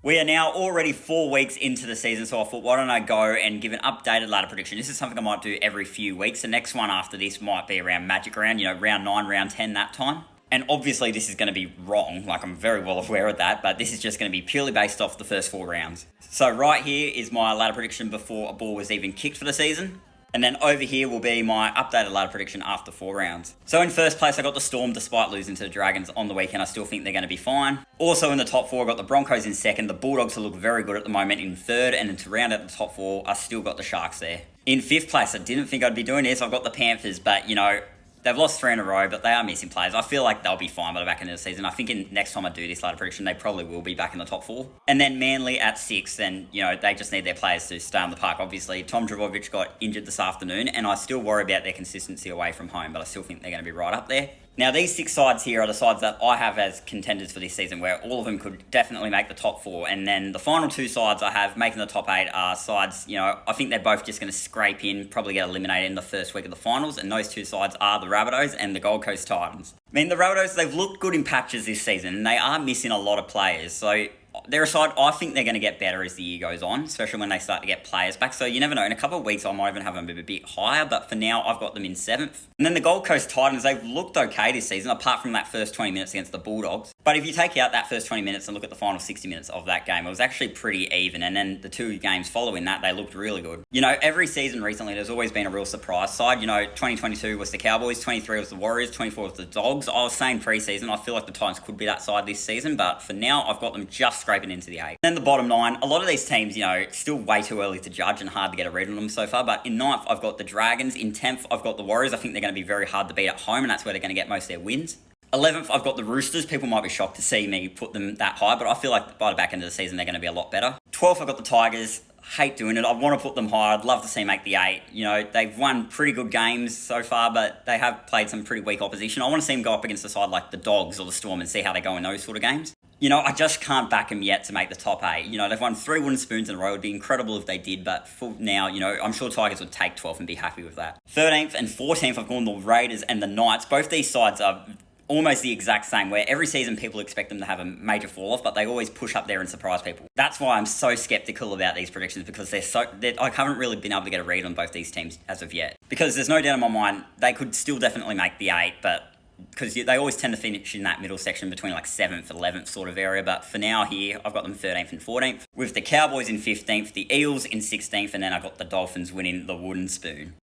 We are now already 4 weeks into the season, so I thought, why don't I go and give an updated ladder prediction? This is something I might do every few weeks. The next one after this might be around Magic Round, round 9, round 10, that time. And obviously this is going to be wrong, like I'm very well aware of that, but this is just going to be purely based off the first 4 rounds. So right here is my ladder prediction before a ball was even kicked for the season. And then over here will be my updated ladder prediction after 4 rounds. So in first place, I got the Storm despite losing to the Dragons on the weekend. I still think they're going to be fine. Also in the top 4, I got the Broncos in second. The Bulldogs look very good at the moment in third. And then to round out the top 4, I still got the Sharks there. In fifth place, I didn't think I'd be doing this. I've got the Panthers, but they've lost 3 in a row, but they are missing players. I feel like they'll be fine by the back end of the season. I think next time I do this ladder prediction, they probably will be back in the top 4. And then Manly at 6, and they just need their players to stay on the park. Obviously, Tom Trbojevic got injured this afternoon, and I still worry about their consistency away from home, but I still think they're going to be right up there. Now, these 6 sides here are the sides that I have as contenders for this season, where all of them could definitely make the top 4. And then the final 2 sides I have making the top 8 are sides, I think they're both just going to scrape in, probably get eliminated in the first week of the finals. And those 2 sides are the Rabbitohs and the Gold Coast Titans. I mean, the Rabbitohs, they've looked good in patches this season, and they are missing a lot of players. So they're a side I think they're going to get better as the year goes on, especially when they start to get players back. So you never know. In a couple of weeks, I might even have them a bit higher, but for now, I've got them in 7th. And then the Gold Coast Titans, they've looked okay this season, apart from that first 20 minutes against the Bulldogs. But if you take out that first 20 minutes and look at the final 60 minutes of that game, it was actually pretty even. And then the 2 games following that, they looked really good. Every season recently, there's always been a real surprise side. 2022 was the Cowboys, 23 was the Warriors, 24 was the Dogs. I was saying pre-season, I feel like the Titans could be that side this season, but for now, I've got them just scraping into the 8. Then the bottom 9, a lot of these teams, still way too early to judge and hard to get a read on them so far. But in 9th, I've got the Dragons. In 10th, I've got the Warriors. I think they're going to be very hard to beat at home, and that's where they're going to get most of their wins. 11th, I've got the Roosters. People might be shocked to see me put them that high, but I feel like by the back end of the season, they're going to be a lot better. 12th, I've got the Tigers. Hate doing it. I want to put them higher. I'd love to see them make the 8. They've won pretty good games so far, but they have played some pretty weak opposition. I want to see them go up against a side like the Dogs or the Storm and see how they go in those sort of games. I just can't back them yet to make the top 8. They've won 3 wooden spoons in a row. It would be incredible if they did, but for now, I'm sure Tigers would take 12th and be happy with that. 13th and 14th, I've gone the Raiders and the Knights. Both these sides are almost the exact same, where every season people expect them to have a major fall-off, but they always push up there and surprise people. That's why I'm so skeptical about these predictions, because I haven't really been able to get a read on both these teams as of yet. Because there's no doubt in my mind, they could still definitely make the 8, but because they always tend to finish in that middle section between like 7th, 11th sort of area. But for now here, I've got them 13th and 14th, with the Cowboys in 15th, the Eels in 16th, and then I've got the Dolphins winning the wooden spoon.